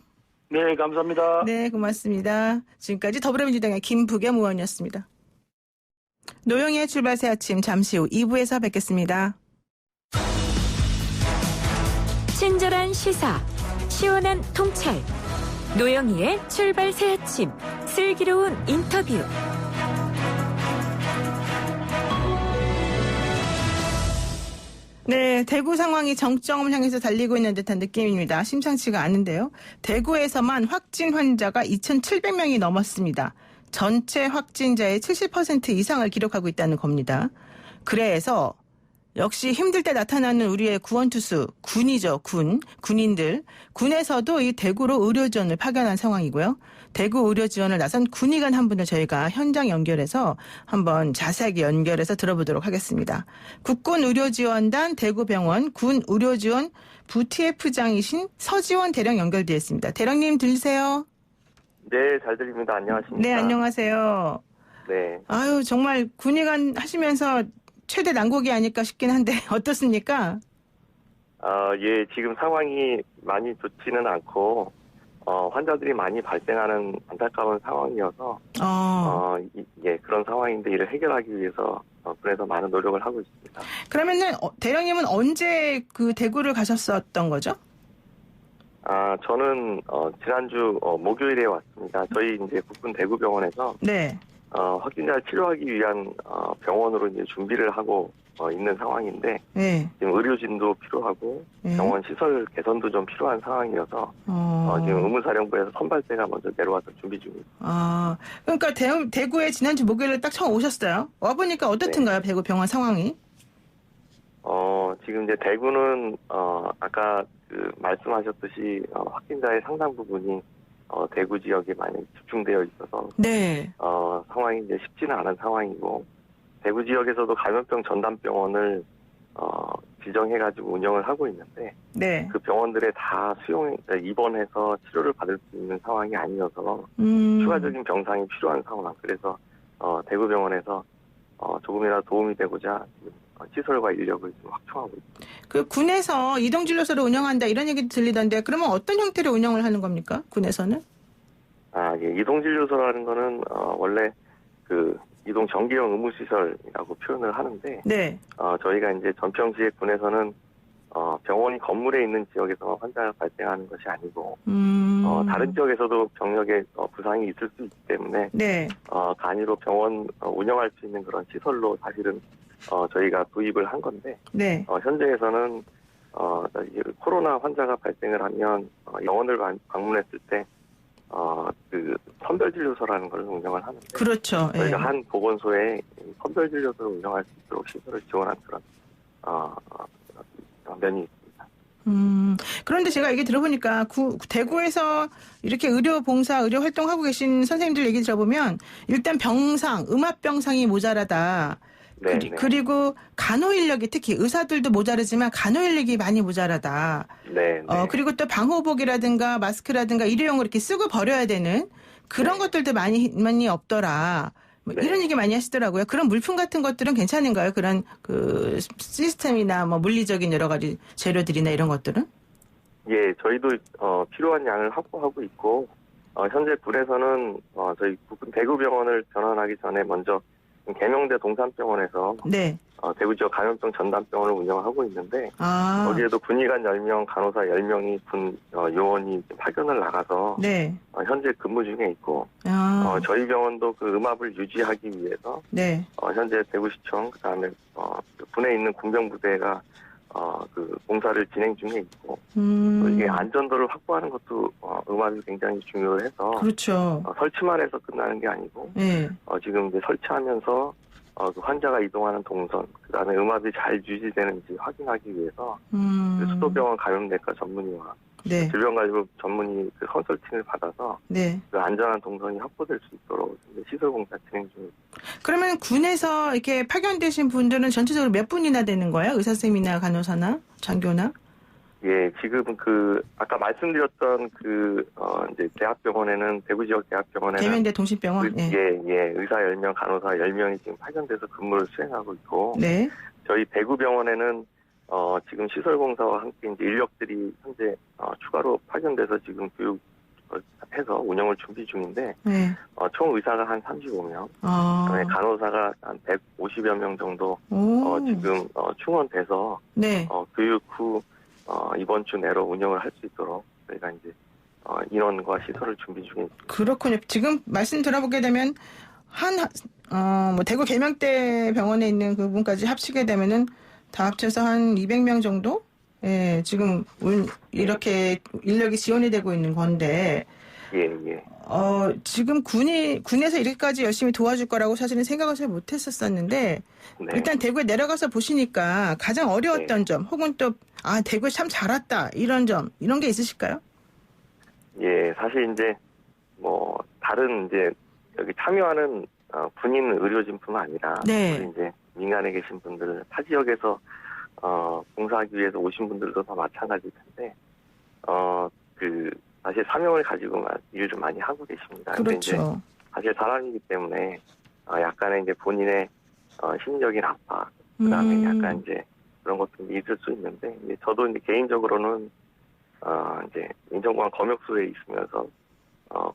네, 감사합니다. 네, 고맙습니다. 지금까지 더불어민주당의 김부겸 의원이었습니다. 노영희의 출발 새 아침 잠시 후 2부에서 뵙겠습니다. 친절한 시사, 시원한 통찰. 노영희의 출발 새 아침, 슬기로운 인터뷰. 네, 대구 상황이 정점을 향해서 달리고 있는 듯한 느낌입니다. 심상치가 않은데요. 대구에서만 확진 환자가 2,700명이 넘었습니다. 전체 확진자의 70% 이상을 기록하고 있다는 겁니다. 그래서 역시 힘들 때 나타나는 우리의 구원투수, 군이죠, 군인들. 군에서도 이 대구로 의료 지원을 파견한 상황이고요. 대구 의료 지원을 나선 군의관 한 분을 저희가 현장 연결해서 한번 자세하게 연결해서 들어보도록 하겠습니다. 국군의료지원단 대구병원 군의료지원 부TF장이신 서지원 대령 연결되어 있습니다. 대령님 들리세요? 네, 잘 들립니다. 안녕하십니까? 네, 안녕하세요. 네. 아유, 정말 군의관 하시면서 최대 난국이 아닐까 싶긴 한데 어떻습니까? 예, 지금 상황이 많이 좋지는 않고 환자들이 많이 발생하는 안타까운 상황이어서 예, 그런 상황인데 이를 해결하기 위해서 군에서 많은 노력을 하고 있습니다. 그러면은 대령님은 언제 그 대구를 가셨었던 거죠? 저는 지난주 목요일에 왔습니다. 저희 이제 국군 대구병원에서 네. 확진자를 치료하기 위한 병원으로 이제 준비를 하고 있는 상황인데 네. 지금 의료진도 필요하고 네. 병원 시설 개선도 좀 필요한 상황이어서 지금 의무사령부에서 선발대가 먼저 내려와서 준비 중입니다. 그러니까 대구에 지난주 목요일에 딱 처음 오셨어요. 와보니까 어떻든가요? 네. 대구 병원 상황이? 지금 이제 대구는 아까 그 말씀하셨듯이 확진자의 상당 부분이 대구 지역에 많이 집중되어 있어서 네. 상황이 이제 쉽지는 않은 상황이고 대구 지역에서도 감염병 전담병원을 지정해가지고 운영을 하고 있는데 네. 그 병원들에 다 입원해서 치료를 받을 수 있는 상황이 아니어서 추가적인 병상이 필요한 상황. 그래서 대구병원에서 조금이라도 도움이 되고자 시설과 인력을 좀 확충하고 있습니다. 그 군에서 이동진료소를 운영한다 이런 얘기도 들리던데 그러면 어떤 형태로 운영을 하는 겁니까? 군에서는? 예, 이동진료소라는 거는 원래 그 이동 정기형 의무시설이라고 표현을 하는데 네. 저희가 이제 전평시에 군에서는 병원이 건물에 있는 지역에서 환자가 발생하는 것이 아니고 다른 지역에서도 병력에 부상이 있을 수 있기 때문에 네. 간이로 병원 운영할 수 있는 그런 시설로 사실은 저희가 도입을 한 건데 네. 현재에서는 코로나 환자가 발생을 하면 병원을 방문했을 때 그 선별진료소라는 걸 운영을 하는데 그렇죠. 저희가 예. 한 보건소에 선별진료소를 운영할 수 있도록 시설을 지원한 그런 면이 있습니다. 그런데 제가 얘기 들어보니까 대구에서 이렇게 의료 활동하고 계신 선생님들 얘기 들어보면 일단 음압병상이 모자라다. 네, 그리고 간호 인력이 특히 의사들도 모자르지만 간호 인력이 많이 모자라다. 네. 그리고 또 방호복이라든가 마스크라든가 일회용을 이렇게 쓰고 버려야 되는 그런 것들도 많이 없더라. 이런 얘기 많이 하시더라고요. 그런 물품 같은 것들은 괜찮은가요? 그런 그 시스템이나 뭐 물리적인 여러 가지 재료들이나 이런 것들은? 예, 저희도 필요한 양을 확보하고 있고 현재 군에서는 저희 국군 대구병원을 전환하기 전에 먼저 계명대 동산병원에서 네. 대구 지역 감염병 전담병원을 운영하고 있는데 거기에도 군의관 10명, 간호사 10명이 군 요원이 파견을 나가서 네. 현재 근무 중에 있고 저희 병원도 그 음압을 유지하기 위해서 네. 현재 대구시청 그다음에 군에 있는 군병부대가 그 공사를 진행 중에 있고 또 이게 안전도를 확보하는 것도 음압이 굉장히 중요해서 그렇죠. 설치만 해서 끝나는 게 아니고 네. 지금 이제 설치하면서 그 환자가 이동하는 동선 그다음에 음압이 잘 유지되는지 확인하기 위해서 그 수도병원 감염내과 전문의와 네. 질병관리부 전문의 그 컨설팅을 받아서 네. 그 안전한 동선이 확보될 수 있도록 시설 공사 진행 중입니다. 그러면 군에서 이렇게 파견되신 분들은 전체적으로 몇 분이나 되는 거예요? 의사 선생님이나 간호사나 장교나? 예, 지금 아까 말씀드렸던 이제 대학병원에는 대구 지역 대학병원에는 계명대 동신병원. 예, 의사 10명, 간호사 10명이 지금 파견돼서 근무를 수행하고 있고 네. 저희 대구병원에는 지금 시설공사와 함께 이제 인력들이 현재 추가로 파견돼서 지금 교육해서 운영을 준비 중인데 네. 총 의사가 한 35명, 그다음에 간호사가 한 150여 명 정도 지금 충원돼서 네. 교육 후 이번 주 내로 운영을 할 수 있도록 저희가 이제 인원과 시설을 준비 중에 있습니다. 그렇군요. 지금 말씀 들어보게 되면 뭐 대구 계명대 병원에 있는 그분까지 합치게 되면은 다 합쳐서 한 200명 정도? 예, 지금 이렇게 인력이 지원이 되고 있는 건데. 예, 예. 지금 군에서 이렇게까지 열심히 도와줄 거라고 사실은 생각을 잘 못했었는데, 네. 일단 대구에 내려가서 보시니까 가장 어려웠던 점, 혹은 또, 대구에 참 잘 왔다, 이런 점, 이런 게 있으실까요? 예, 사실 이제, 다른 이제, 여기 참여하는, 군인 의료진뿐만 아니라, 네. 우리 이제, 민간에 계신 분들, 타 지역에서, 봉사하기 위해서 오신 분들도 다 마찬가지일 텐데, 사실 사명을 가지고 일을 많이 하고 계십니다. 근데 이제 그렇죠. 사실 사람이기 때문에 약간의 이제 본인의 심리적인 압박, 그다음에 약간 이제 그런 것들이 있을 수 있는데, 이제 저도 이제 개인적으로는 이제 인천공항 검역소에 있으면서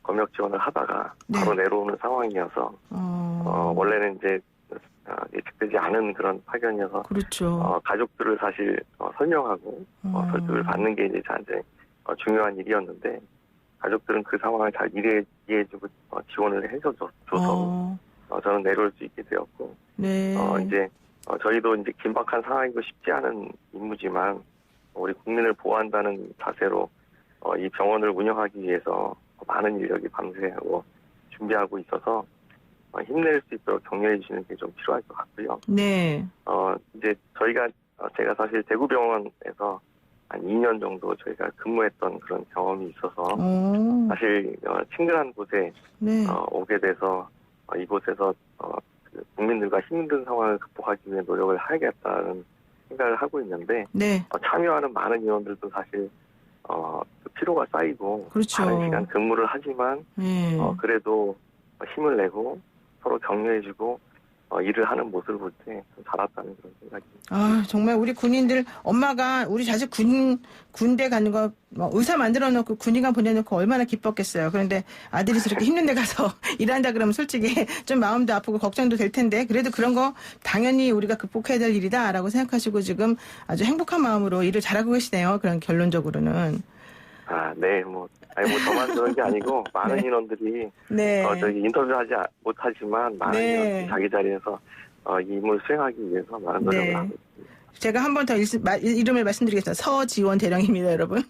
검역 지원을 하다가 네. 바로 내려오는 상황이어서 원래는 이제 예측되지 않은 그런 파견이어서 그렇죠. 가족들을 사실 설명하고 설득을 받는 게 이제 저한테 중요한 일이었는데, 가족들은 그 상황을 잘 이해해주고 지원을 해줘서 저는 내려올 수 있게 되었고, 네. 이제 저희도 이제 긴박한 상황이고 쉽지 않은 임무지만 우리 국민을 보호한다는 자세로 이 병원을 운영하기 위해서 많은 인력이 밤새고 준비하고 있어서 힘낼 수 있도록 격려해 주시는 게 좀 필요할 것 같고요. 네. 이제 제가 사실 대구병원에서 한 2년 정도 저희가 근무했던 그런 경험이 있어서 사실 친근한 곳에 네. 오게 돼서 이곳에서 국민들과 힘든 상황을 극복하기 위해 노력을 해야겠다는 생각을 하고 있는데, 네. 참여하는 많은 인원들도 사실 피로가 쌓이고 그렇죠. 많은 시간 근무를 하지만 네. 그래도 힘을 내고 서로 격려해주고 일을 하는 모습을 볼 때 좀 잘했다는 그런 생각이. 정말 우리 군인들, 엄마가 우리 자식 군대 가는 거, 의사 만들어 놓고 군의관 보내놓고 얼마나 기뻤겠어요. 그런데 아들이 저렇게 힘든 데 가서 일한다 그러면 솔직히 좀 마음도 아프고 걱정도 될 텐데, 그래도 그런 거 당연히 우리가 극복해야 될 일이다라고 생각하시고 지금 아주 행복한 마음으로 일을 잘하고 계시네요. 그런 결론적으로는. 네, 저만 그런 게 아니고 많은 네. 인원들이 네. 저기 인터뷰하지 못하지만 많은 네. 인원들이 자기 자리에서 이 임무를 수행하기 위해서 많은 노력을 네. 하고 있습니다. 제가 한 번 더 이름을 말씀드리겠습니다. 서지원 대령입니다, 여러분.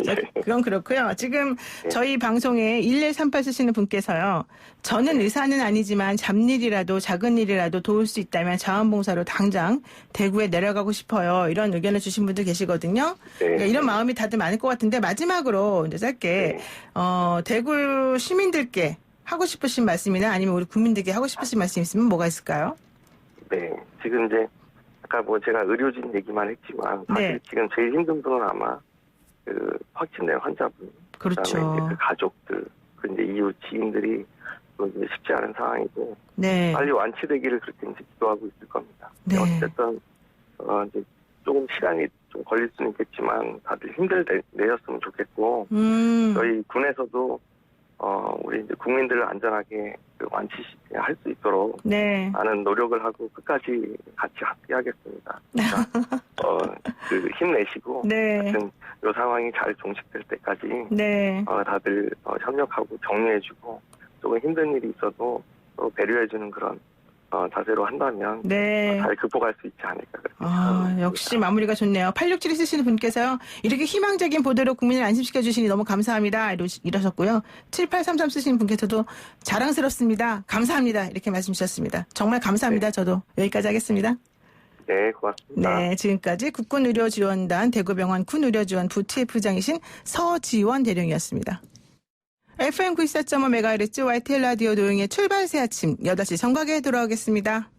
자, 그건 그렇고요. 지금 저희 방송에 1138 쓰시는 분께서요. 저는 의사는 아니지만 잡일이라도 작은 일이라도 도울 수 있다면 자원봉사로 당장 대구에 내려가고 싶어요. 이런 의견을 주신 분들 계시거든요. 네. 그러니까 이런 마음이 다들 많을 것 같은데, 마지막으로 이제 짧게 대구 시민들께 하고 싶으신 말씀이나 아니면 우리 국민들께 하고 싶으신 말씀 있으면 뭐가 있을까요? 네, 지금 이제 아까 제가 의료진 얘기만 했지만 사실 네. 지금 제일 힘든 분은 아마 확진된 환자분, 그렇죠. 그다음에 이제 그 가족들, 그 이제 이웃 지인들이 이제 쉽지 않은 상황이고 네. 빨리 완치되기를 그렇게 이제 기도하고 있을 겁니다. 네. 어쨌든 이제 조금 시간이 좀 걸릴 수는 있겠지만 다들 힘내셨으면 좋겠고, 저희 군에서도 우리 이제 국민들을 안전하게 완치할 수 있도록 네. 많은 노력을 하고 끝까지 같이 함께하겠습니다. 그러니까 힘내시고, 네. 하여튼 이 상황이 잘 종식될 때까지 네. 다들 협력하고 격려해주고 조금 힘든 일이 있어도 서로 배려해주는 그런 자세로 한다면 네. 잘 극복할 수 있지 않을까 그렇게 생각합니다. 역시 마무리가 좋네요. 8672 쓰시는 분께서요. 이렇게 희망적인 보도로 국민을 안심시켜 주시니 너무 감사합니다. 이러셨고요. 7833 쓰시는 분께서도 자랑스럽습니다. 감사합니다. 이렇게 말씀 주셨습니다. 정말 감사합니다. 네. 저도 여기까지 하겠습니다. 네, 고맙습니다. 네, 지금까지 국군의료지원단 대구병원 군의료지원부 TF장이신 서지원 대령이었습니다. FM 94.5MHz YTN 라디오 노영의 출발 새 아침 8시 정각에 돌아오겠습니다.